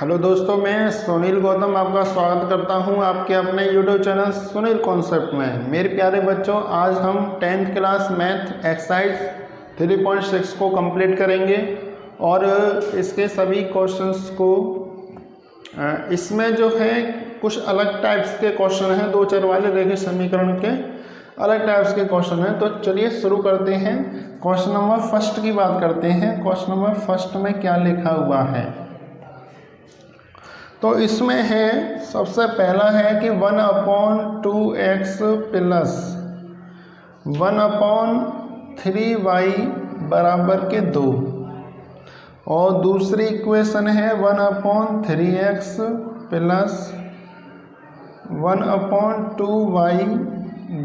Hello दोस्तों, मैं सुनील गौतम आपका स्वागत करता हूं आपके अपने यूट्यूब चैनल सुनील कॉन्सेप्ट में। मेरे प्यारे बच्चों, आज हम 10th क्लास मैथ एक्सरसाइज 3.6 को कंप्लीट करेंगे और इसके सभी क्वेश्चंस को इसमें जो है कुछ अलग टाइप्स के क्वेश्चन हैं, दो चर वाले रेखीय समीकरण के अलग टाइप्स के क्वेश्चन हैं। तो चलिए शुरू करते हैं। क्वेश्चन नंबर फर्स्ट की बात करते हैं। क्वेश्चन नंबर फर्स्ट में क्या लिखा हुआ है, तो इसमें है सबसे पहला है कि 1/2x प्लस 1/3y बराबर के 2 और दूसरी इक्वेशन है 1/3x प्लस 1/2y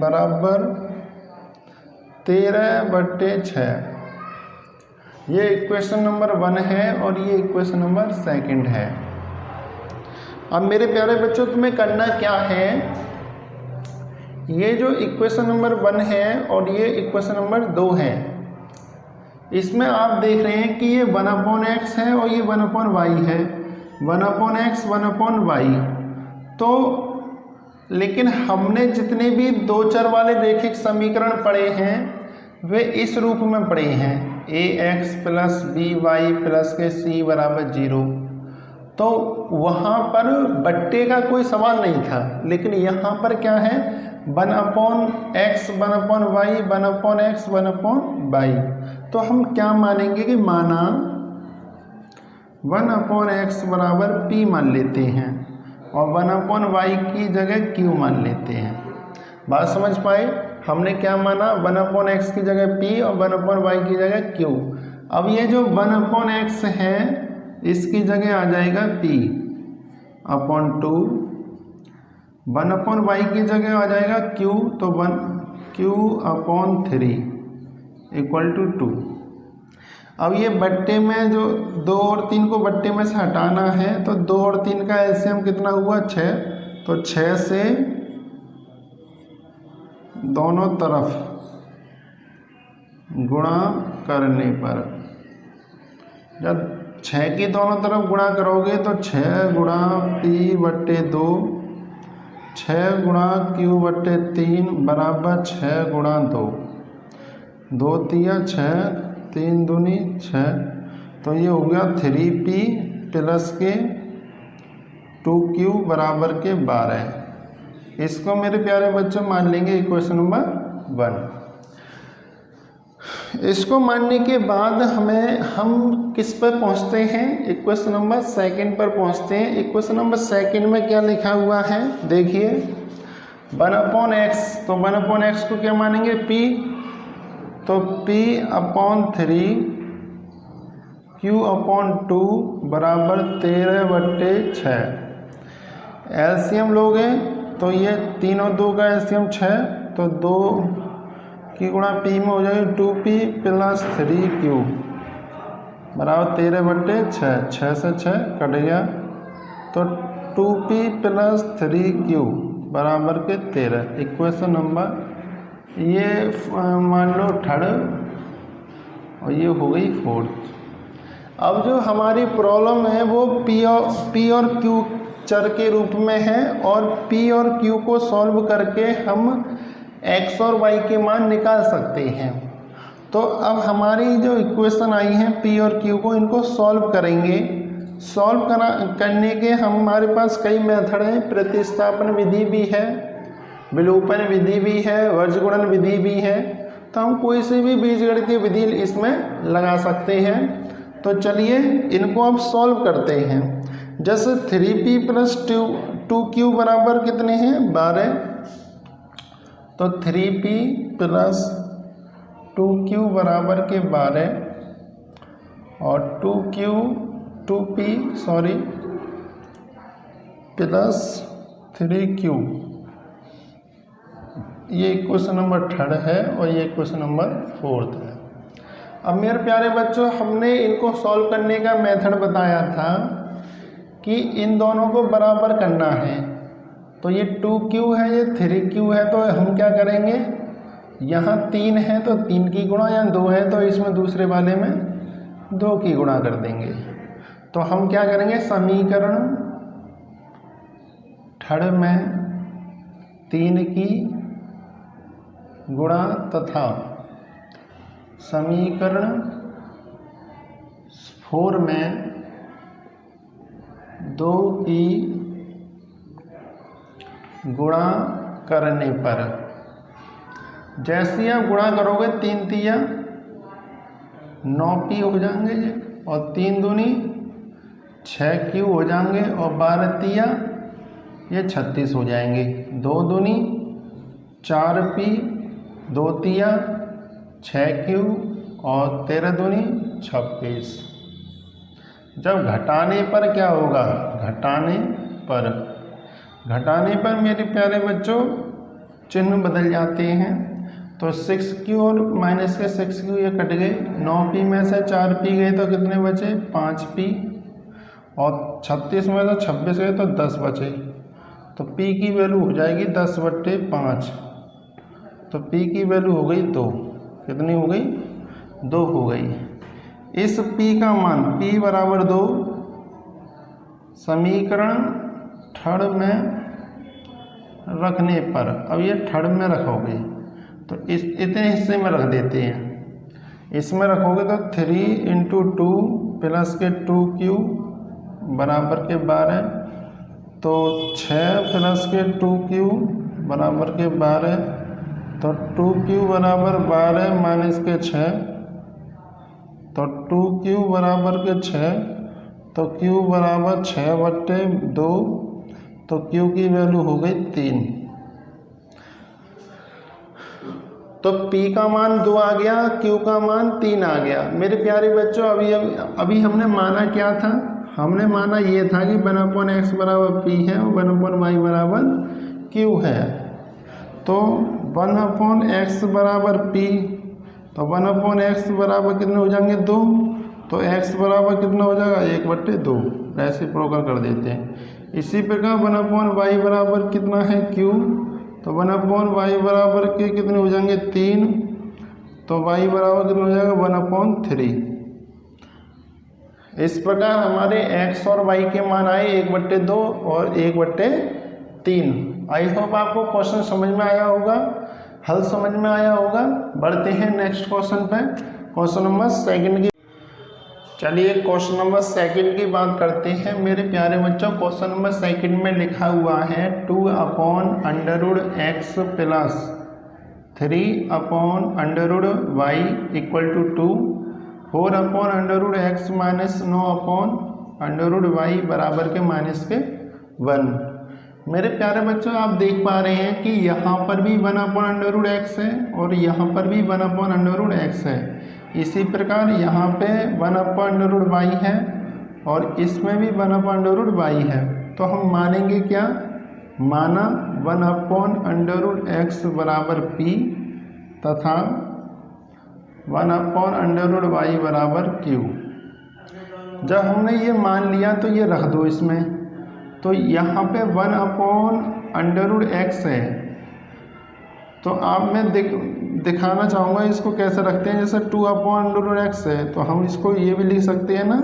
बराबर 13/6। ये इक्वेशन नंबर 1 है और ये इक्वेशन नंबर 2 है। अब मेरे प्यारे बच्चों, तुम्हें करना क्या है, ये जो इक्वेशन नंबर 1 है और ये इक्वेशन नंबर 2 है, इसमें आप देख रहे हैं कि ये 1/x है और ये 1/y है, 1/x 1/y। तो लेकिन हमने जितने भी दो चर वाले रैखिक समीकरण पढ़े हैं वे इस रूप में पढ़े हैं, ax प्लस by प्लस के c बराबर 0। तो वहाँ पर बट्टे का कोई सवाल नहीं था, लेकिन यहाँ पर क्या है 1/x 1/y 1/x 1/y। तो हम क्या मानेंगे कि माना 1/x बराबर p मान लेते हैं और 1/y की जगह q मान लेते हैं। बात समझ पाए? हमने क्या माना, 1/x की जगह p और 1/y की जगह q। अब ये जो 1/x है इसकी जगह आ जाएगा p/2, 1/y की जगह आ जाएगा q, तो 1q/3 = 2। अब ये बट्टे में जो 2 और 3 को बट्टे में से हटाना है, तो 2 और 3 का एलसीएम कितना हुआ 6, तो 6 से दोनों तरफ गुणा करने पर, जब 6 की दोनों तरफ गुणा करोगे तो 6 गुणा p/2 6 गुणा q/3 बराबर 6 गुणा 2, 2 तिया 6, 3 दूनी 6। तो ये हो गया 3p प्लस के 2q बराबर के 12। इसको मेरे प्यारे बच्चों मान लेंगे इक्वेशन नंबर 1। इसको मानने के बाद हम किस पर पहुंचते हैं, इक्वेशन नंबर 2 पर पहुंचते हैं। इक्वेशन नंबर 2 में क्या लिखा हुआ है देखिए, 1/x, तो 1/x को क्या मानेंगे p, तो p/3 q/2 बराबर 13/6। एलसीएम लोगे तो ये 3 और 2 का एलसीएम 6, तो 2 की गुणा p में हो जाएगी 2p प्लस 3q बराबर 13/6। 6 से 6 कट गया, तो 2p प्लस 3q बराबर के 13। इक्वेशन नंबर ये मान लो 3rd और ये हो गई 4th। अब जो हमारी प्रॉब्लम है वो p और q चर के रूप में है और p और q को सॉल्व करके हम x और y के मान निकाल सकते हैं। तो अब हमारी जो इक्वेशन आई है p और q को, इनको सॉल्व करेंगे। सॉल्व करने के हमारे पास कई मेथड हैं, प्रतिस्थापन विधि भी है, विलोपन विधि भी है, वर्गगुणन विधि भी है। तो हम कोई सी भी बीजगणितीय विधि इसमें लगा सकते हैं। तो चलिए इनको अब सॉल्व करते हैं। जैसे 3p प्लस 2q बराबर कितने हैं 12, तो 3p प्लस 2q बराबर के 12 और 2p प्लस 3q। ये इक्वेशन नंबर 3rd है और ये इक्वेशन नंबर 4th है। अब मेरे प्यारे बच्चों, हमने इनको सॉल्व करने का मेथड बताया था कि इन दोनों को बराबर करना है। तो ये 2q है, ये 3q है, तो हम क्या करेंगे, यहाँ 3 है तो 3 की गुणा, यहाँ 2 है तो इसमें दूसरे वाले में 2 की गुणा कर देंगे। तो हम क्या करेंगे, समीकरण थर्ड में 3 की गुणा तथा समीकरण 4 में 2 की गुणा करने पर, जैसे ही आप गुणा करोगे 3 तिया 9p हो जाएंगे ये, और 3 दूनी 6q हो जाएंगे, और 12 तिया ये 36 हो जाएंगे। 2 दूनी 4p, 2 तिया 6q और 13 दूनी 26। जब घटाने पर क्या होगा, घटाने पर मेरे प्यारे बच्चों चिन्ह बदल जाते हैं। तो 6q और माइनस के 6q ये कट गए, 9p में से 4p गए तो कितने बचे, 5p, और 36 में से 26 गए तो 10 बचे। तो p की वैल्यू हो जाएगी 10/5। तो p की वैल्यू हो गई 2। कितनी हो गई, 2 हो गई। इस p का मान p बराबर 2 समीकरण थर्ड में रखने पर, अब ये थर्ड में रखोगे तो इस इतने हिस्से में रख देते हैं। इसमें रखोगे तो 3 × 2 प्लस के 2q बराबर के 12, तो 6 प्लस के 2q बराबर के 12, तो 2q बराबर 12 माइनस के 6, तो 2q बराबर के 6, तो q बराबर 6/2, तो q की वैल्यू हो गई 3। तो p का मान 2 आ गया, q का मान 3 आ गया। मेरे प्यारे बच्चों अभी हमने माना क्या था, हमने माना ये था कि 1/x बराबर p है और 1/y बराबर q है। तो 1/x बराबर p, तो 1/x बराबर कितने हो जाएंगे, 2। तो x बराबर कितना हो जाएगा, 1/2, ऐसे प्रोकर कर देते हैं। इसी प्रकार 1/y बराबर कितना है, q, तो 1/y बराबर के कितने हो जाएंगे, 3, तो y बराबर कितना हो जाएगा, 1/3। इस प्रकार हमारे x और y के मान आए 1/2 और 1/3। आई होप आपको क्वेश्चन समझ में आया होगा, हल समझ में आया होगा। बढ़ते हैं नेक्स्ट क्वेश्चन पे, क्वेश्चन नंबर 2 की। चलिए क्वेश्चन नंबर 2 की बात करते हैं मेरे प्यारे बच्चों। क्वेश्चन नंबर 2 में लिखा हुआ है 2/√x plus 3/√y = 2, 4/√x minus 9/√y बराबर के -1। मेरे प्यारे बच्चों आप देख पा रहे हैं कि यहाँ पर भी 1/√x है और यहाँ पर भी 1/√x है। इसी प्रकार यहाँ पे 1/√y है और इसमें भी 1/√y है। तो हम मानेंगे क्या, माना 1/√x बराबर p तथा 1/√y बराबर q। जब हमने ये मान लिया तो ये रख दो इसमें। तो यहाँ पे 1/√x है, तो आप मैं दिखाना चाहूँगा इसको कैसे रखते हैं। जैसे 2/√x है तो हम इसको ये भी लिख सकते हैं ना,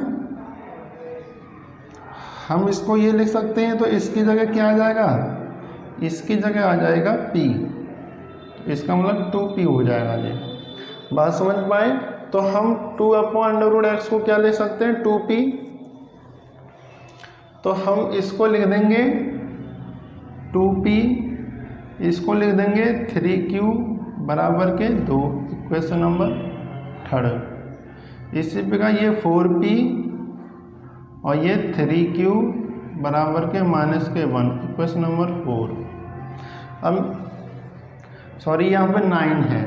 हम इसको ये लिख सकते हैं। तो इसकी जगह क्या आ जाएगा, इसकी जगह आ जाएगा p, इसका मतलब 2p हो जाएगा। ये बात समझ पाए। तो हम 2/√x को क्या लिख सकते हैं, 2p। तो हम इसको लिख देंगे 2p, इसको लिख देंगे 3q बराबर के 2, इक्वेशन नंबर 3। इसी प्रकार ये 4p और ये 3q बराबर के -1, इक्वेशन नंबर 4। अब सॉरी यहाँ पे 9 है।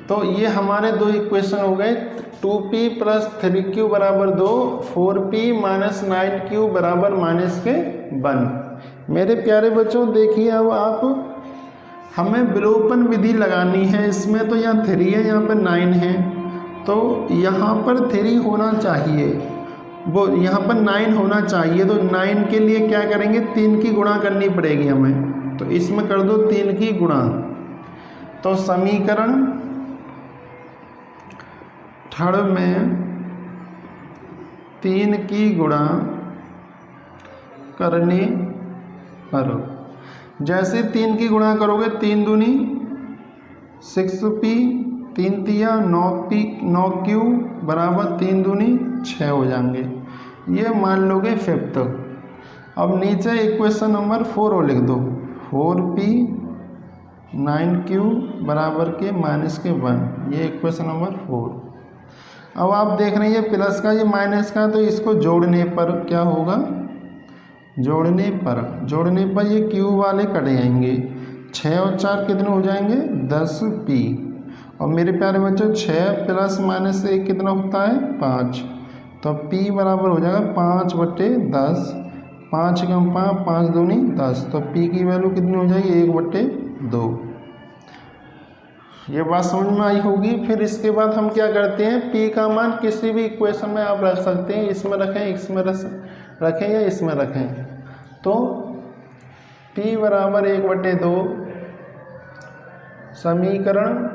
तो ये हमारे दो इक्वेशन हो गए, 2p + 3q बराबर 2, 4p - 9q बराबर -1। मेरे प्यारे बच्चों देखिए, अब आप हमें विलोपन विधि लगानी है। इसमें तो यहाँ 3 है, यहाँ पर 9 है, तो यहाँ पर 3 होना चाहिए, वो यहाँ पर 9 होना चाहिए। तो 9 के लिए क्या करेंगे, 3 की गुणा करनी पड़ेगी हमें। तो इसमें कर दो 3 की गुणा। तो समीकरण थर्ड में 3 की गुणा करने पर, जैसे 3 की गुणा करोगे 3 दूनी 6p, 3 तिया 9p, 9q बराबर 3 दूनी 6 हो जाएंगे। ये मान लोगे फिफ्थ। अब नीचे इक्वेशन नंबर 4 और लिख दो, 4p 9q बराबर के माइनस के 1, ये इक्वेशन नंबर 4। अब आप देख रहे हैं ये प्लस का ये माइनस का, तो इसको जोड़ने पर क्या होगा, जोड़ने पर ये q वाले कट जाएंगे। 6 और 4 कितने हो जाएंगे, 10p। और मेरे प्यारे बच्चों 6 प्लस माइनस 1 कितना होता है, 5। तो p बराबर हो जाएगा 5/10, 5 कम 5, 5 दूनी 10। तो p की वैल्यू कितनी हो जाएगी, 1/2। ये बात समझ में आई होगी। फिर इसके बाद हम क्या करते हैं, p का मान किसी भी इक्वेशन में आप रख सकते हैं, इसमें रखें, इसमें रखें या इसमें रखें। तो p बराबर 1/2 समीकरण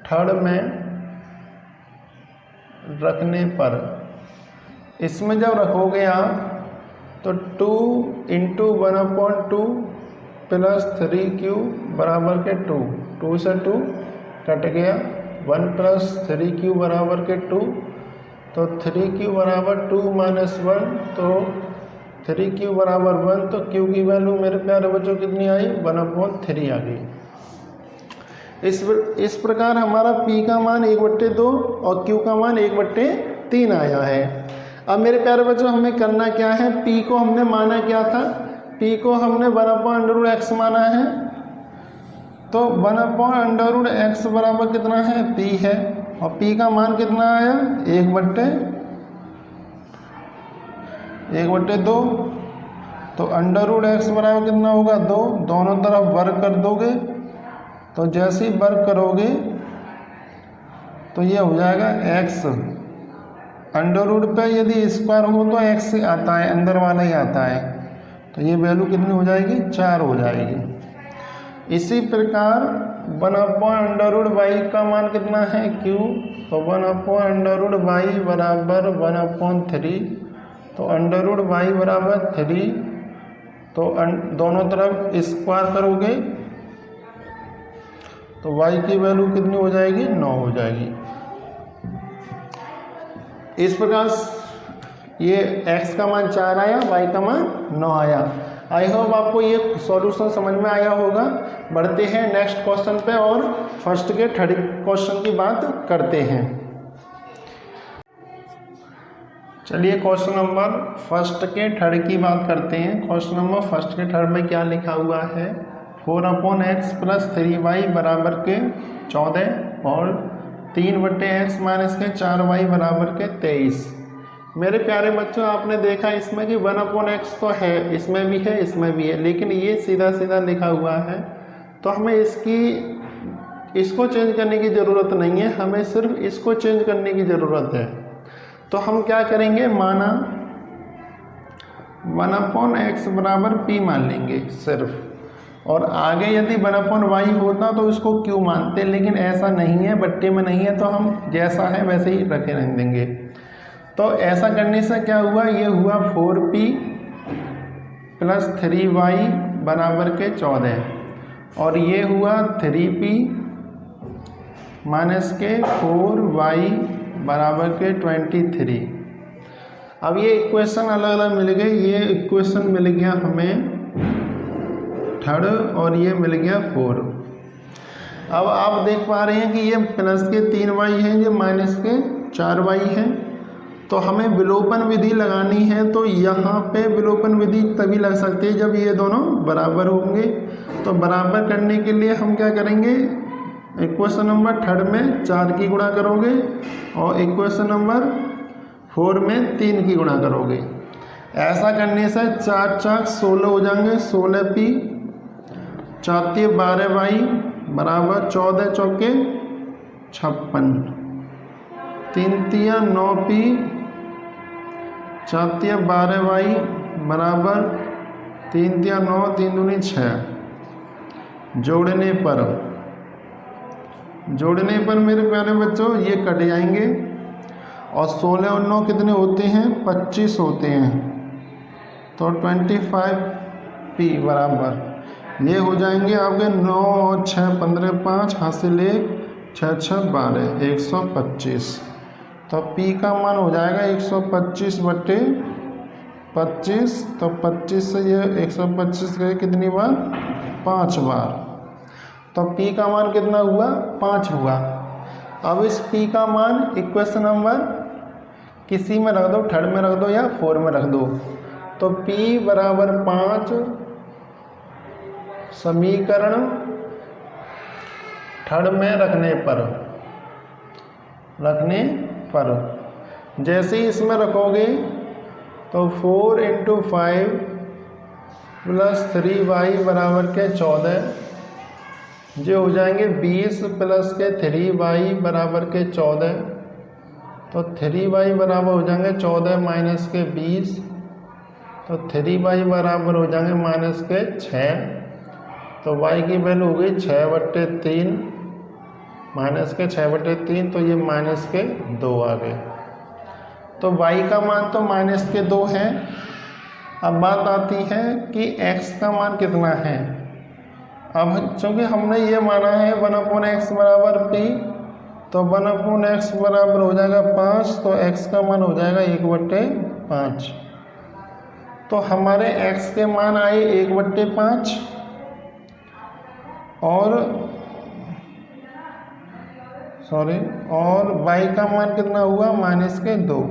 थर्ड में रखने पर, इसमें जब रखोगे आप तो 2 × 1/2 प्लस 3q बराबर के 2, 2 से 2 कट गया, 1 प्लस 3q बराबर के 2, तो 3q बराबर 2 - 1, तो 3q बराबर 1, तो q की वैल्यू मेरे प्यारे बच्चों कितनी आई, 1/3 आ गई। इस प्रकार हमारा p का मान 1/2 और q का मान 1/3 आया है। अब मेरे प्यारे बच्चों हमें करना क्या है, p को हमने माना क्या था, p को हमने 1/√x माना है। तो 1/√x बराबर कितना है, p है, और p का मान कितना आया, 1/2। तो √x बराबर कितना होगा, 2। दोनों तरफ वर्ग कर दोगे, तो जैसे ही वर्ग करोगे तो ये हो जाएगा x। अंडर पे यदि स्क्वायर हो तो x आता है, अंदर वाला ही आता है, तो ये वैल्यू कितनी हो जाएगी, 4 हो जाएगी। इसी प्रकार 1/√y का मान कितना है, q, तो 1/√y बराबर 1/3, तो √y बराबर 3, तो दोनों तरफ स्क्वायर करोगे तो y की वैल्यू कितनी हो जाएगी, 9 हो जाएगी। इस प्रकार ये x का मान 4 आया, y का मान 9 आया। आई होप आपको ये सॉल्यूशन समझ में आया होगा। बढ़ते हैं नेक्स्ट क्वेश्चन पे और फर्स्ट के थर्ड क्वेश्चन की बात करते हैं। चलिए क्वेश्चन नंबर फर्स्ट के थर्ड की बात करते हैं। क्वेश्चन नंबर फर्स्ट के थर्ड में क्या लिखा हुआ है, 4/x + 3y बराबर के 14 और 3/x माइनस के 4y बराबर के 23। मेरे प्यारे बच्चों आपने देखा इसमें कि 1/x तो है, इसमें भी है, इसमें भी है, लेकिन ये सीधा सीधा लिखा हुआ है, तो हमें इसको चेंज करने की ज़रूरत नहीं है, हमें सिर्फ इसको चेंज करने की ज़रूरत है। तो हम क्या करेंगे, माना 1/x बराबर p मान लेंगे सिर्फ, और आगे यदि 1/y होता तो इसको q मानते, लेकिन ऐसा नहीं है, बट्टे में नहीं है, तो हम जैसा है वैसे ही रखे रहने देंगे। तो ऐसा करने से क्या हुआ, ये हुआ 4p + 3y बराबर के 14, और ये हुआ 3p माइनस के 4y बराबर के 23। अब ये इक्वेशन अलग अलग मिल गए, ये इक्वेशन मिल गया हमें थर्ड और ये मिल गया 4। अब आप देख पा रहे हैं कि ये प्लस के 3y है, ये माइनस के 4y है, तो हमें विलोपन विधि लगानी है। तो यहाँ पे विलोपन विधि तभी लग सकती है जब ये दोनों बराबर होंगे। तो बराबर करने के लिए हम क्या करेंगे, इक्वेशन नंबर थर्ड में 4 की गुणा करोगे और इक्वेशन नंबर 4 में 3 की गुणा करोगे। ऐसा करने से 4 × 4 = 16 हो जाएंगे, 16p 4 × 12y बराबर 14 × 4 = 56, 3 × 9p 4 × 12y बराबर 3 × 9 3 दूनी 6। जोड़ने पर मेरे प्यारे बच्चों ये कट जाएंगे और 16 और 9 कितने होते हैं? 25 होते हैं। तो 25p बराबर ये हो जाएंगे आपके 9 और 6 15 5 हासिल 1 6 6 12 125। तो p का मान हो जाएगा 125 बटे 25। तो 25 से ये 125 गए कितनी बार? 5 बार। तो p का मान कितना हुआ? 5 हुआ। अब इस p का मान इक्वेशन नंबर किसी में रख दो, थर्ड में रख दो या 4 में रख दो। तो p बराबर 5 समीकरण थर्ड में रखने पर जैसे ही इसमें रखोगे तो 4 × 5 + 3y बराबर के 14, जो हो जाएंगे 20 + के 3y बराबर के 14। तो 3y बराबर हो जाएंगे 14 - के 20। तो 3y बराबर हो जाएंगे माइनस के 6। तो y की वैल्यू हो गई 6/3 माइनस के 6/3। तो ये माइनस के 2 आ गए। तो y का मान तो माइनस के 2 है। अब बात आती है कि x का मान कितना है। अब चूँकि हमने ये माना है 1/x बराबर p, तो 1/x बराबर हो जाएगा 5। तो x का मान हो जाएगा 1/5। तो हमारे x के मान आए 1/5 और y का मान कितना हुआ? माइनस के 2।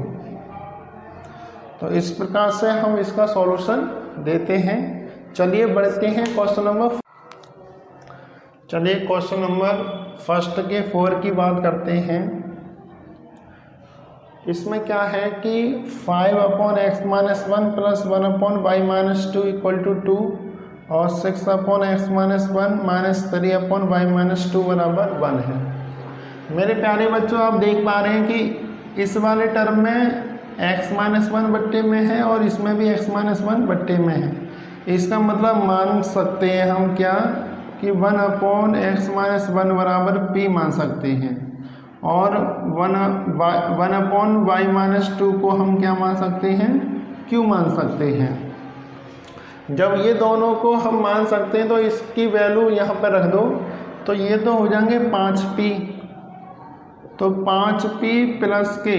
तो इस प्रकार से हम इसका सॉल्यूशन देते हैं। चलिए बढ़ते हैं क्वेश्चन नंबर फर्स्ट के 4 की बात करते हैं। इसमें क्या है कि 5/x - 1 + 1/y - 2 = 2 और 6/x - 1 - 3/y - 2 बराबर 1 है। मेरे प्यारे बच्चों, आप देख पा रहे हैं कि इस वाले टर्म में x - 1 बट्टे में है और इसमें भी x - 1 बट्टे में है। इसका मतलब मान सकते हैं हम क्या कि 1/x - 1 बराबर p मान सकते हैं और 1/y - 2 को हम क्या मान सकते हैं? q मान सकते हैं। जब ये दोनों को हम मान सकते हैं तो इसकी वैल्यू यहाँ पर रख दो। तो ये तो हो जाएंगे 5p। तो 5p + के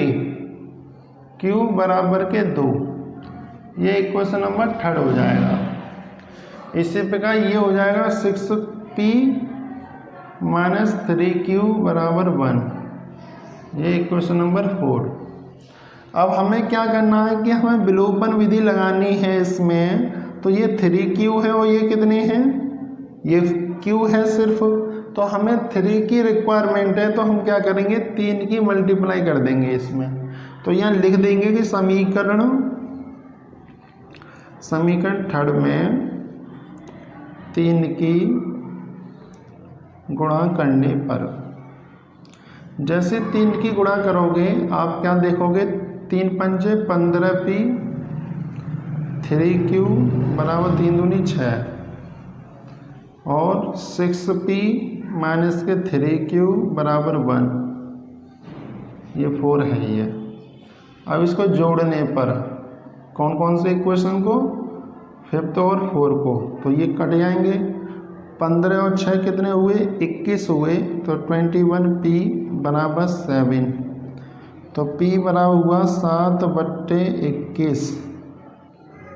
q बराबर के 2, ये इक्वेशन नंबर थर्ड हो जाएगा। इसी प्रकार ये हो जाएगा 6p - 3q बराबर 1, ये इक्वेशन नंबर 4। अब हमें क्या करना है कि हमें विलोपन विधि लगानी है इसमें। तो ये 3q है और ये कितने हैं? ये q है सिर्फ। तो हमें 3 की रिक्वायरमेंट है, तो हम क्या करेंगे? 3 की मल्टीप्लाई कर देंगे इसमें। तो यहाँ लिख देंगे कि समीकरण थर्ड में 3 की गुणा करने पर, जैसे 3 की गुणा करोगे आप क्या देखोगे? 3 × 5 = 15p 3q बराबर 3 दूनी 6 और 6p - के 3q बराबर 1, ये 4 है ये। अब इसको जोड़ने पर कौन कौन से इक्वेशन को? 5th और 4 को, तो ये कट जाएंगे। 15 और 6 कितने हुए? 21 हुए। तो 21p बराबर 7। तो p बराबर हुआ 7/21।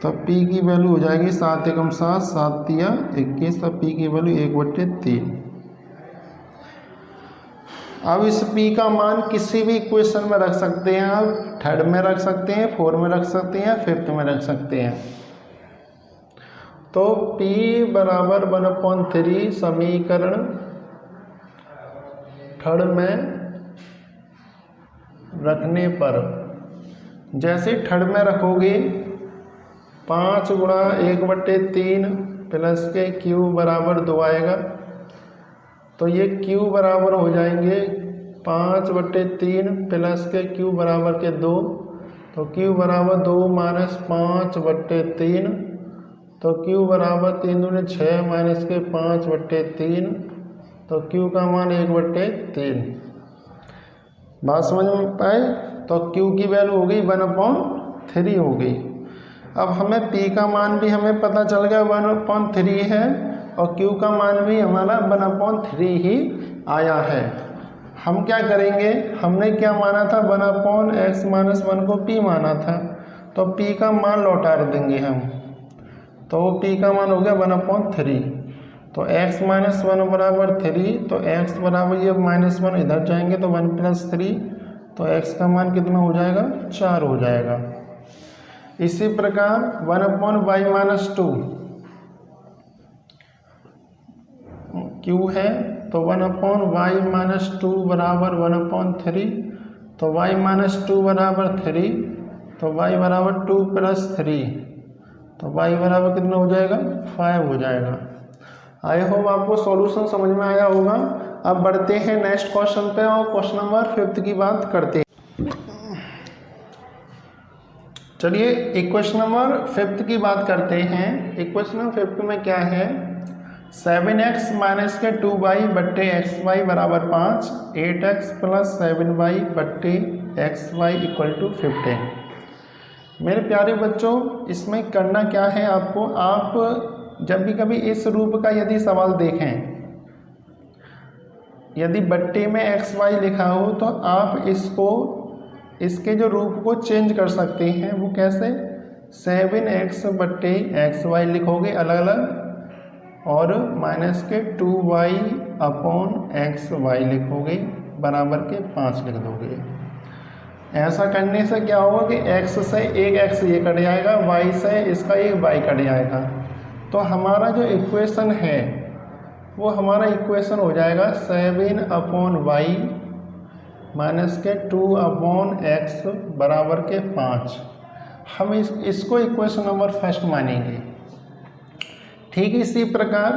तो p की वैल्यू हो जाएगी 7 × 7 7 × 21। तो p की वैल्यू 1/3। अब इस p का मान किसी भी इक्वेशन में रख सकते हैं आप। थर्ड में रख सकते हैं, 4 में रख सकते हैं, 5th में रख सकते हैं। तो p बराबर 1/3 समीकरण थर्ड में रखने पर, जैसे थर्ड में रखोगे 5 × 1/3 + के q बराबर 2 आएगा। तो ये q बराबर हो जाएंगे 5/3 + के q बराबर के 2। तो q बराबर 2 - 5/3। तो q बराबर 3 दूनी 6 - के 5/3। तो q का मान 1/3। बात समझ में पाए? तो Q की वैल्यू हो गई 1/3 हो गई। अब हमें P का मान भी हमें पता चल गया 1/3 है और Q का मान भी हमारा 1/3 ही आया है। हम क्या करेंगे, हमने क्या माना था 1/x-1 को P माना था, तो P का मान लौटा देंगे हम, तो P का मान हो गया 1/3। तो x-1 बराबर 3, तो x बराबर ये -1 इधर जाएंगे तो 1 + 3, तो x का मान कितना हो जाएगा 4 हो जाएगा। इसी प्रकार 1/y-2 Q है, तो 1/y-2 बराबर 1/3, तो y-2 बराबर 3, तो y बराबर 2 + 3, तो y बराबर कितना हो जाएगा 5 हो जाएगा। आई होप आपको सॉल्यूशन समझ में आया होगा। अब बढ़ते हैं नेक्स्ट क्वेश्चन पे और क्वेश्चन नंबर 5 की बात करते हैं। चलिए इक्वेशन नंबर 5 की बात करते हैं। इक्वेशन नंबर 5 में क्या है, 7x - के 2y बट्टे xy बराबर 5, 8x + 7y बट्टे xy = 15। मेरे प्यारे बच्चों, इसमें करना क्या है आपको, आप जब भी कभी इस रूप का यदि सवाल देखें, यदि बट्टे में xy लिखा हो तो आप इसको, इसके जो रूप को चेंज कर सकते हैं। वो कैसे, 7x बट्टे xy लिखोगे अलग अलग, और -2y/xy लिखोगे बराबर के 5 लिख दोगे। ऐसा करने से क्या होगा कि x से एक x ये कट जाएगा, y से इसका एक y कट जाएगा, तो हमारा जो इक्वेशन है वो हमारा इक्वेशन हो जाएगा 7/y - 2/x बराबर के 5। हम इसको इक्वेशन नंबर 1 मानेंगे। ठीक इसी प्रकार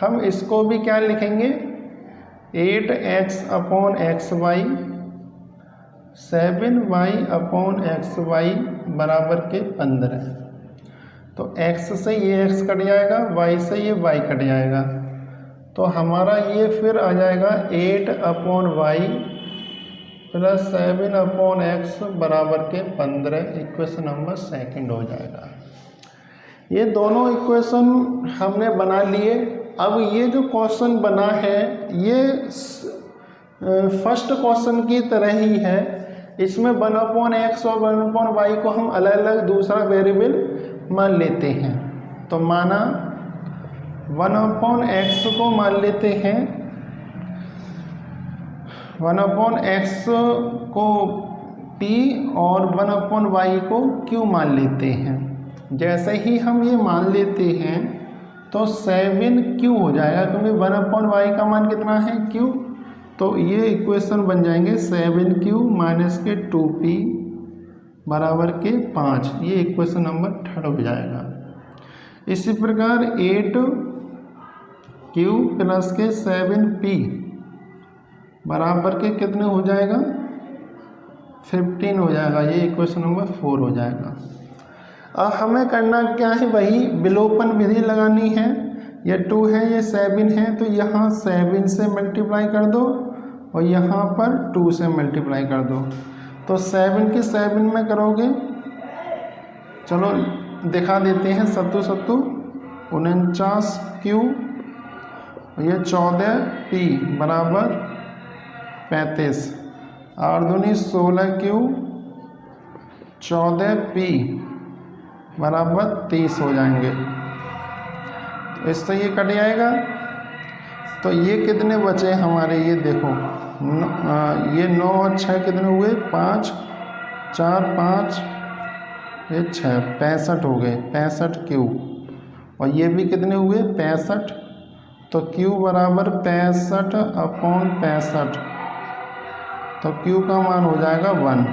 हम इसको भी क्या लिखेंगे, 8x/xy 7y/xy बराबर के 15। तो x से ये x कट जाएगा, y से ये y कट जाएगा, तो हमारा ये फिर आ जाएगा 8/y + 7/x बराबर के 15। इक्वेशन नंबर 2 हो जाएगा। ये दोनों इक्वेशन हमने बना लिए। अब ये जो क्वेश्चन बना है ये फर्स्ट क्वेश्चन की तरह ही है। इसमें 1/x और 1/y को हम अलग अलग दूसरा वेरिएबल मान लेते हैं। तो माना 1/x को मान लेते हैं, 1/x को p और 1/y को q मान लेते हैं। जैसे ही हम ये मान लेते हैं तो 7q हो जाएगा, क्योंकि 1/y का मान कितना है q, तो ये इक्वेशन बन जाएंगे 7q - के 2p बराबर के 5। ये इक्वेशन नंबर 3 हो जाएगा। इसी प्रकार 8q + के 7p बराबर के कितने हो जाएगा 15 हो जाएगा। ये इक्वेशन नंबर 4 हो जाएगा। अब हमें करना क्या है, वही विलोपन विधि लगानी है। ये 2 है, ये 7 है, तो यहाँ 7 से मल्टीप्लाई कर दो और यहाँ पर 2 से मल्टीप्लाई कर दो। तो 7 की 7 में करोगे, चलो दिखा देते हैं, 7 7 49q, ये 14p बराबर 35, 8 दूनी 16q, 14p बराबर 30 हो जाएंगे। तो इससे ये कट जाएगा। तो ये कितने बचे हमारे, ये देखो ये 9 और 6 कितने हुए 5, 4 5, ये 6, 65 हो गए, 65q, और ये भी कितने हुए 65, तो q बराबर 65/65, तो q का मान हो जाएगा 1।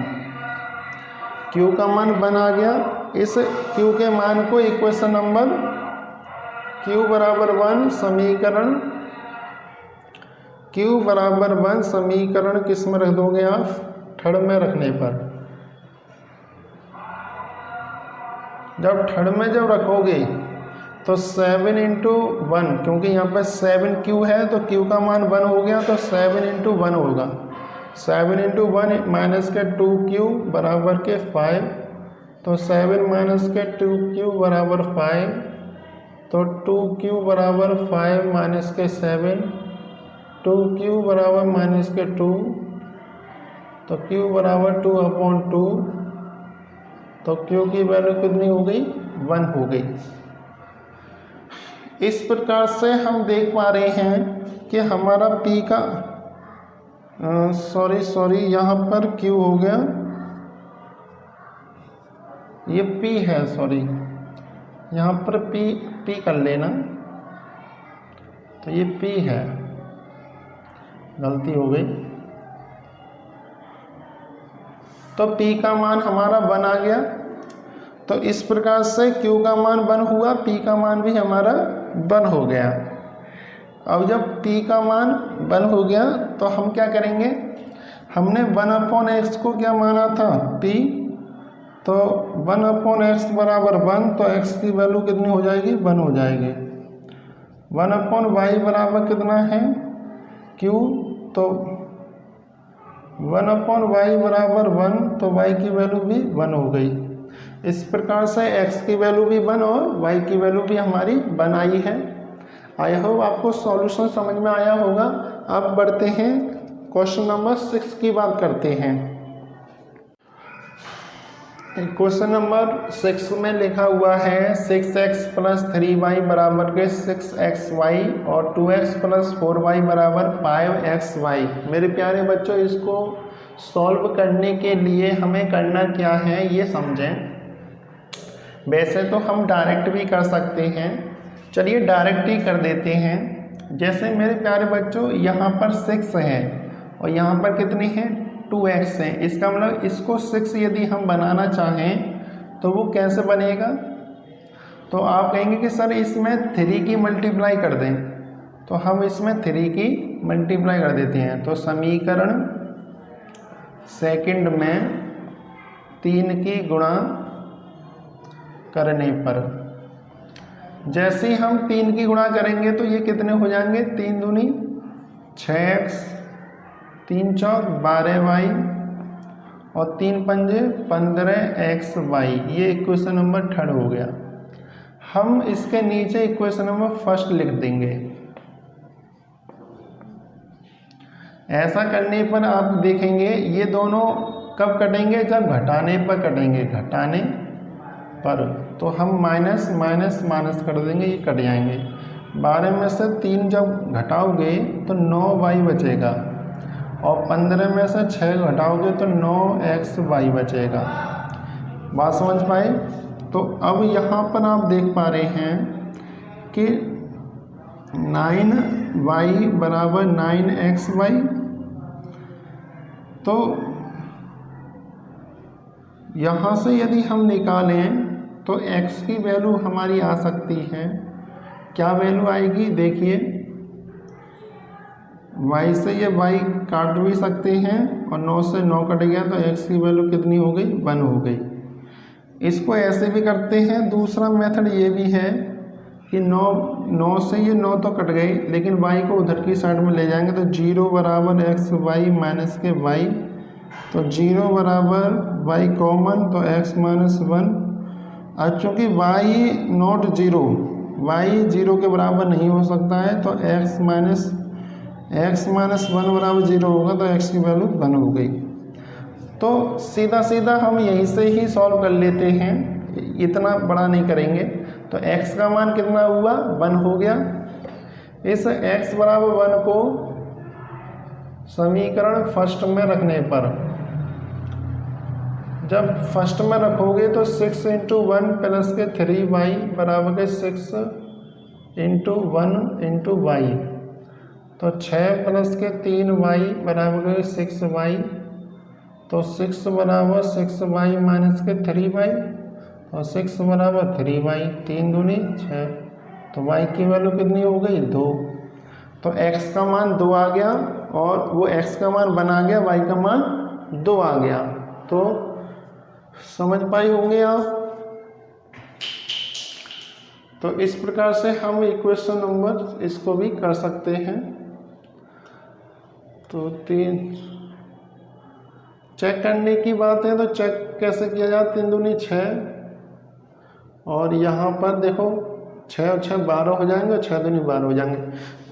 q का मान 1 आ गया। इस q के मान को इक्वेशन नंबर q बराबर 1 समीकरण, q बराबर 1 समीकरण किस में रख दोगे आप, 3rd में रखने पर। जब 3rd में जब रखोगे तो 7 × 1, क्योंकि यहाँ पर 7q है तो q का मान 1 हो गया, तो 7 × 1 होगा। 7 इंटू 1 माइनस के 2q बराबर के 5, तो 7 माइनस के 2q बराबर 5, तो 2q बराबर 5 माइनस के 7, 2q बराबर माइनस के 2, तो q बराबर 2/2, तो q की वैल्यू कितनी हो गई? 1 हो गई। इस प्रकार से हम देख पा रहे हैं कि हमारा p का सॉरी यहाँ पर q हो गया, ये p है, सॉरी यहाँ पर p कर लेना, तो ये p है, गलती हो गई। तो p का मान हमारा 1 आ गया। तो इस प्रकार से q का मान 1 हुआ, p का मान भी हमारा 1 हो गया। अब जब p का मान 1 हो गया तो हम क्या करेंगे, हमने 1/x को क्या माना था? p, तो 1/x बराबर 1, तो x की वैल्यू कितनी हो जाएगी? 1 हो जाएगी। 1/y बराबर कितना है? q, तो 1/y बराबर 1, तो y की वैल्यू भी 1 हो गई। इस प्रकार से x की वैल्यू भी 1 और y की वैल्यू भी हमारी 1 आई है। आई होप आपको सॉल्यूशन समझ में आया होगा। अब बढ़ते हैं क्वेश्चन नंबर 6 की बात करते हैं। क्वेश्चन नंबर 6 में लिखा हुआ है 6x + 3y बराबर के 6xy और 2x + 4y बराबर 5xy। मेरे प्यारे बच्चों, इसको सॉल्व करने के लिए हमें करना क्या है ये समझें। वैसे तो हम डायरेक्ट भी कर सकते हैं, चलिए डायरेक्ट ही कर देते हैं। जैसे मेरे प्यारे बच्चों, यहाँ पर 6 है और यहाँ पर कितने हैं? 2x है। इसका मतलब इसको 6 यदि हम बनाना चाहें तो वो कैसे बनेगा? तो आप कहेंगे कि सर इसमें 3 की मल्टीप्लाई कर दें, तो हम इसमें 3 की मल्टीप्लाई कर देते हैं। तो समीकरण सेकंड में 3 की गुणा करने पर, जैसे ही हम 3 की गुणा करेंगे तो ये कितने हो जाएंगे? 3 दूनी 6x, 3 चौक 12y और 3 पंजे 15xy। ये इक्वेशन नंबर 3 हो गया। हम इसके नीचे इक्वेशन नंबर 1 लिख देंगे। ऐसा करने पर आप देखेंगे ये दोनों कब कटेंगे? जब घटाने पर कटेंगे, घटाने पर। तो हम माइनस माइनस माइनस कर देंगे, ये कट जाएंगे। 12 में से 3 जब घटाओगे तो 9y बचेगा और 15 में से 6 घटाओगे तो 9xy बचेगा। बात समझ पाए? तो अब यहाँ पर आप देख पा रहे हैं कि 9y बराबर 9xy। तो यहाँ से यदि हम निकालें तो x की वैल्यू हमारी आ सकती है, क्या वैल्यू आएगी? देखिए, y से ये y काट भी सकते हैं और 9 से 9 कट गया तो x की वैल्यू कितनी हो गई? 1 हो गई। इसको ऐसे भी करते हैं। दूसरा मेथड ये भी है कि 9 से ये 9 तो कट गई, लेकिन y को उधर की साइड में ले जाएंगे तो 0 बराबर xy माइनस के y, तो 0 बराबर y कॉमन, तो x माइनस 1। अब चूँकि y नॉट 0, y 0 के बराबर नहीं हो सकता है, तो x माइनस 1 बराबर 0 होगा, तो x की वैल्यू 1 हो गई। तो सीधा सीधा हम यहीं से ही सॉल्व कर लेते हैं, इतना बड़ा नहीं करेंगे। तो x का मान कितना हुआ? 1 हो गया। इस x बराबर 1 को समीकरण फर्स्ट में रखने पर, जब फर्स्ट में रखोगे तो 6 इंटू 1 प्लस के 3y बराबर के 6 इंटू 1 इंटू y, तो 6 प्लस के 3y बराबर के 6y, तो 6 बराबर 6y माइनस के 3y, तो 6 बराबर 3y, 3 दूनी 6, तो y की वैल्यू कितनी हो गई? 2। तो x का मान 2 आ गया और वो x का मान 1 आ गया, y का मान 2 आ गया। तो समझ पाए होंगे आप। तो इस प्रकार से हम इक्वेशन नंबर इसको भी कर सकते हैं। तो 3 चेक करने की बात है तो चेक कैसे किया जाए, 3 दूनी 6 और यहाँ पर देखो 6 और 6 12 हो जाएंगे और 6 दूनी 12 हो जाएंगे।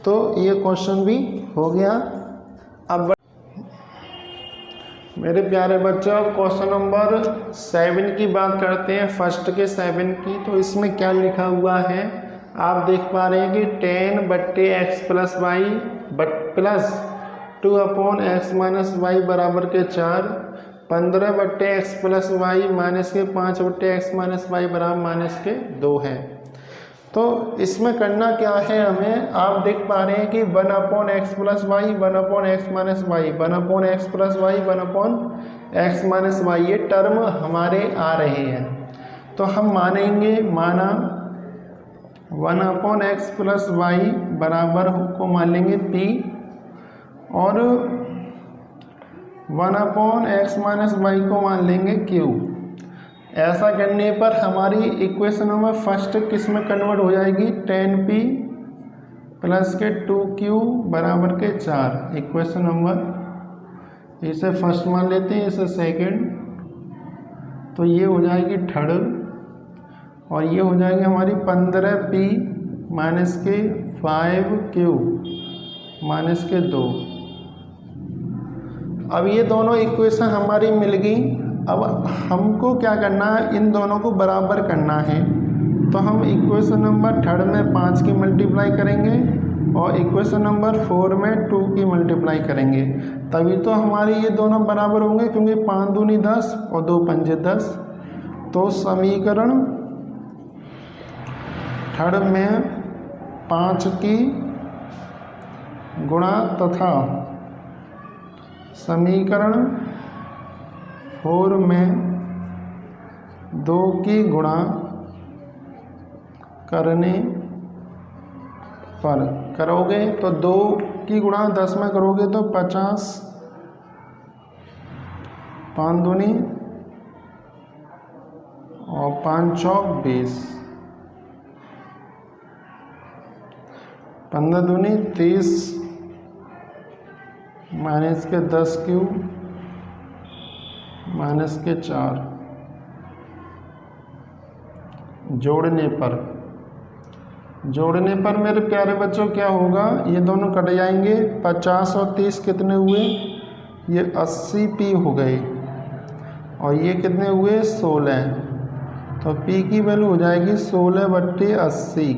तो ये क्वेश्चन भी हो गया। अब मेरे प्यारे बच्चों क्वेश्चन नंबर 7 की बात करते हैं, फर्स्ट के 7 की। तो इसमें क्या लिखा हुआ है आप देख पा रहे हैं कि 10 बट्टे x plus Y plus 2 upon X minus Y बराबर के 4, 15 बट्टे एक्स प्लस वाई माइनस के 5 बट्टे एक्स माइनस वाई बराबर माइनस के 2 है। तो इसमें करना क्या है हमें, आप देख पा रहे हैं कि 1 upon X plus Y 1 upon X minus Y 1 upon X plus Y 1 upon X minus Y ये टर्म हमारे आ रहे हैं। तो हम मानेंगे, माना 1 अपॉन एक्स प्लस वाई बराबर को मान लेंगे p और 1 अपॉन एक्स माइनस वाई को मान लेंगे q। ऐसा करने पर हमारी इक्वेशन नंबर फर्स्ट किस में कन्वर्ट हो जाएगी, 10p प्लस के 2q बराबर के 4। इक्वेशन नंबर इसे फर्स्ट मान लेते हैं, इसे सेकंड, तो ये हो जाएगी थर्ड और ये हो जाएगी हमारी 15p माइनस के 5q माइनस के 2। अब ये दोनों इक्वेशन हमारी मिल गई। अब हमको क्या करना है, इन दोनों को बराबर करना है। तो हम इक्वेशन नंबर थर्ड में 5 की मल्टीप्लाई करेंगे और इक्वेशन नंबर 4 में 2 की मल्टीप्लाई करेंगे, तभी तो हमारी ये दोनों बराबर होंगे, क्योंकि 5 दूनी 10 और 2 पंजे 10। तो समीकरण थर्ड में 5 की गुणा तथा समीकरण 4 में 2 की गुणा करने पर करोगे तो 2 की गुणा 10 में करोगे तो 50, 5 दूनी और 5 चौक 20, 15 दूनी 30 माइनस के 10 क्यूब माइनस के 4। जोड़ने पर मेरे प्यारे बच्चों क्या होगा, ये दोनों कट जाएंगे। 50 और 30 कितने हुए, ये 80p हो गए और ये कितने हुए 16। तो p की वैल्यू हो जाएगी 16 बट्टे 80।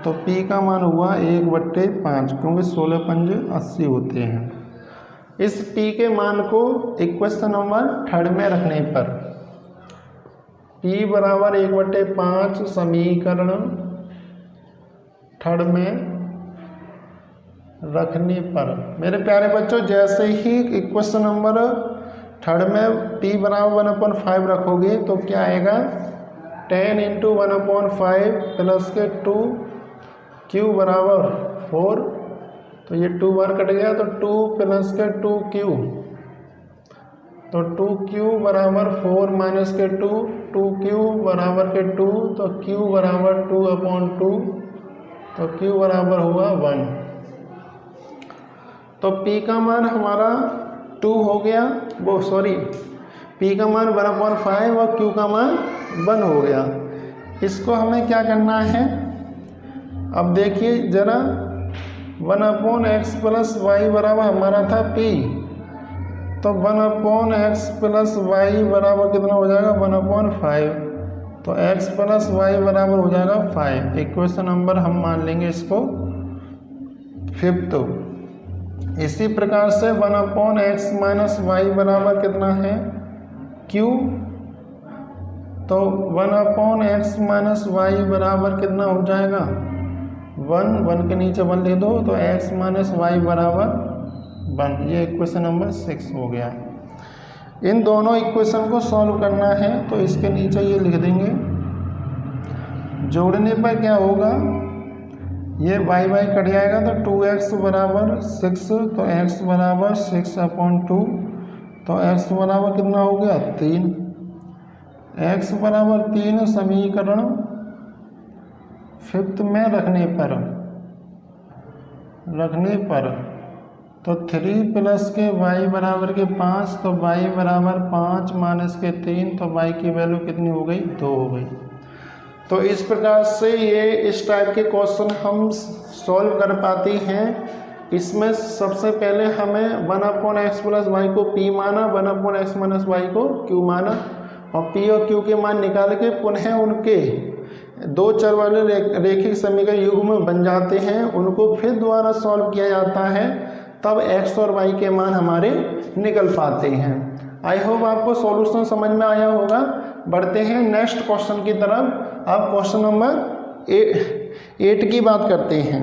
तो p का मान हुआ 1 बट्टे 5, क्योंकि 16 पंजे 80 होते हैं। इस p के मान को इक्वेशन नंबर थर्ड में रखने पर p बराबर 1 बट्टे 5 समीकरण थर्ड में रखने पर मेरे प्यारे बच्चों, जैसे ही इक्वेशन नंबर थर्ड में p बराबर 1/5 रखोगे तो क्या आएगा, 10 इंटू 1/5 प्लस के 2q बराबर 4। तो ये 2 बार कट गया तो 2 प्लस के 2q, तो 2q बराबर 4 माइनस के 2, 2q बराबर के 2, तो q बराबर 2/2, तो q बराबर हुआ 1। तो p का मान हमारा 2 हो गया, वो सॉरी p का मान 1/5 और q का मान 1 हो गया। इसको हमें क्या करना है, अब देखिए जरा, 1/x प्लस वाई बराबर हमारा था p, तो 1/x प्लस वाई बराबर कितना हो जाएगा 1/5, तो x प्लस वाई बराबर हो जाएगा 5। इक्वेशन नंबर हम मान लेंगे इसको 5। इसी प्रकार से 1/x माइनस वाई बराबर कितना है q, तो 1/x माइनस वाई बराबर कितना हो जाएगा 1 के नीचे 1 लिख दो, तो x माइनस वाई बराबर 1। ये इक्वेशन नंबर 6 हो गया। इन दोनों इक्वेशन को सॉल्व करना है तो इसके नीचे ये लिख देंगे। जोड़ने पर क्या होगा, ये y कट जाएगा तो 2x बराबर 6, तो x बराबर 6/2, तो x बराबर कितना हो गया 3। x बराबर 3 समीकरण 5 में रखने पर तो 3 प्लस के y बराबर के 5, तो y बराबर 5 माइनस के 3, तो y की वैल्यू कितनी हो गई? 2 हो गई। तो इस प्रकार से ये इस टाइप के क्वेश्चन हम सॉल्व कर पाते हैं। इसमें सबसे पहले हमें 1/x प्लस वाई को p माना, 1/x माइनस वाई को q माना, और p और q के मान निकाल के पुनः उनके दो चर वाले रैखिक समीकरण युग्म बन जाते हैं, उनको फिर दोबारा सॉल्व किया जाता है, तब x और y के मान हमारे निकल पाते हैं। आई होप आपको सॉल्यूशन समझ में आया होगा। बढ़ते हैं नेक्स्ट क्वेश्चन की तरफ। अब क्वेश्चन नंबर 8 की बात करते हैं।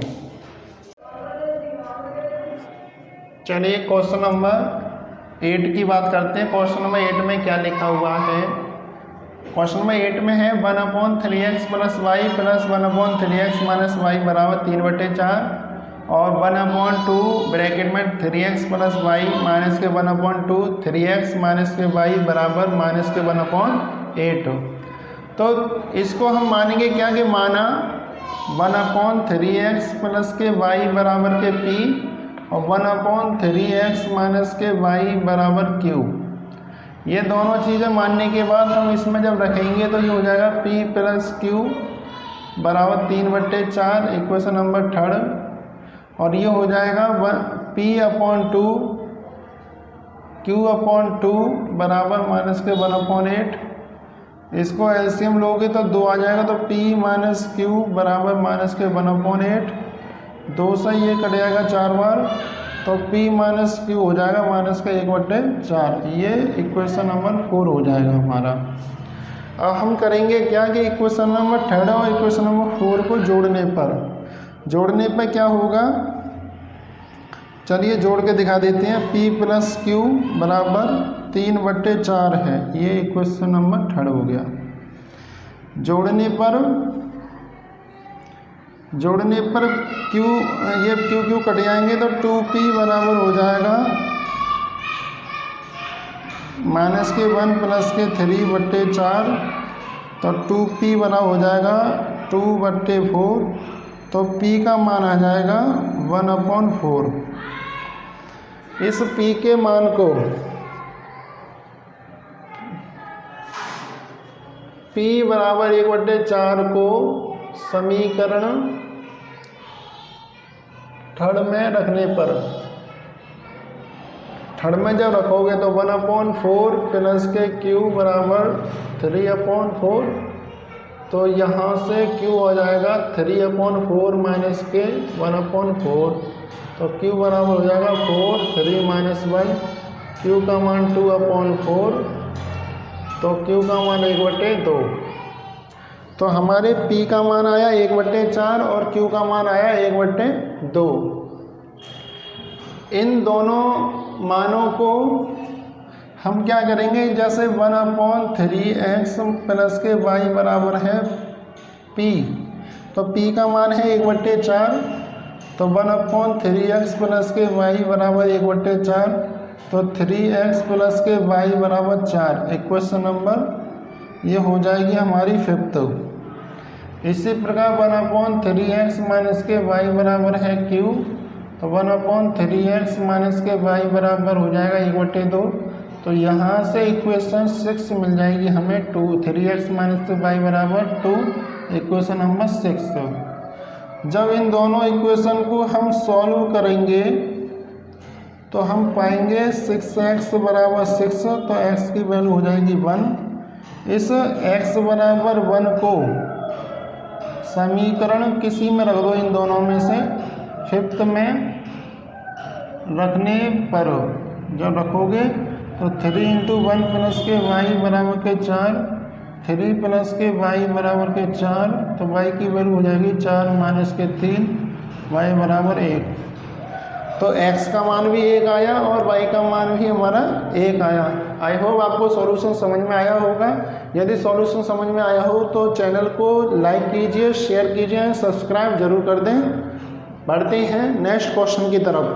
चलिए क्वेश्चन नंबर 8 की बात करते हैं। क्वेश्चन नंबर 8 में क्या लिखा हुआ है? क्वेश्चन नंबर 8 में है 1/3x plus Y plus 1/3x minus Y बराबर 3/4 और 1/2 ब्रैकेट में 3x प्लस वाई माइनस के 1/2 3x माइनस के वाई बराबर माइनस के 1/8। तो इसको हम मानेंगे क्या कि माना 1/3x प्लस के वाई बराबर के p और 1/3x माइनस के y बराबर q। ये दोनों चीज़ें मानने के बाद हम इसमें जब रखेंगे तो ये हो जाएगा p प्लस q बराबर 3/4 इक्वेशन नंबर 3, और ये हो जाएगा p/2 q/2 बराबर माइनस के 1/8। इसको एलसीएम लोगे तो 2 आ जाएगा, तो p माइनस q बराबर माइनस के 1/8। 2 से ये कट जाएगा 4 बार, तो p माइनस q हो जाएगा माइनस का 1/4। ये इक्वेशन नंबर 4 हो जाएगा हमारा। अब हम करेंगे क्या कि इक्वेशन नंबर 3 और इक्वेशन नंबर 4 को जोड़ने पर क्या होगा? चलिए जोड़ के दिखा देते हैं। p प्लस q बराबर 3/4 है, ये इक्वेशन नंबर 3 हो गया। जोड़ने पर q ये q कट जाएंगे, तो 2p बराबर हो जाएगा माइनस के 1 प्लस के 3/4, तो 2p बराबर हो जाएगा 2/4, तो p का मान आ जाएगा 1/4। इस p के मान को p बराबर 1/4 को समीकरण 3 में रखने पर, 3 में जब रखोगे तो 1/4 प्लस के q बराबर 3/4, तो यहाँ से q हो जाएगा 3/4 माइनस के 1/4, तो q बराबर हो जाएगा 4, 3 माइनस 1, q का मान 2/4, तो q का मान 1/2। तो हमारे p का मान आया 1/4 और q का मान आया 1/2। इन दोनों मानों को हम क्या करेंगे? जैसे 1/3x प्लस के y बराबर है p, तो p का मान है 1/4, तो 1/3x प्लस के y बराबर 1/4, तो 3x प्लस के y बराबर 4। इक्वेशन नंबर ये हो जाएगी हमारी 5th। इसी प्रकार 1/3x माइनस के y बराबर है q, तो 1/3x माइनस के y बराबर हो जाएगा 1/2। तो यहाँ से इक्वेशन 6 मिल जाएगी हमें 2, 3x माइनस के y बराबर 2, इक्वेशन नंबर 6। जब इन दोनों इक्वेशन को हम सॉल्व करेंगे तो हम पाएंगे 6x बराबर 6, तो x की वैल्यू हो जाएगी 1। इस x बराबर 1 को समीकरण किसी में रख दो, इन दोनों में से 5th में रखने पर जब रखोगे तो 3 × 1 प्लस के y बराबर के 4, 3 प्लस के y बराबर के 4, तो y की वैल्यू हो जाएगी 4 माइनस के 3, y बराबर 1। तो x का मान भी 1 आया और y का मान भी हमारा 1 आया। आई होप आपको सॉल्यूशन समझ में आया होगा। यदि सॉल्यूशन समझ में आया हो तो चैनल को लाइक कीजिए, शेयर कीजिए, सब्सक्राइब जरूर कर दें। बढ़ते हैं नेक्स्ट क्वेश्चन की तरफ।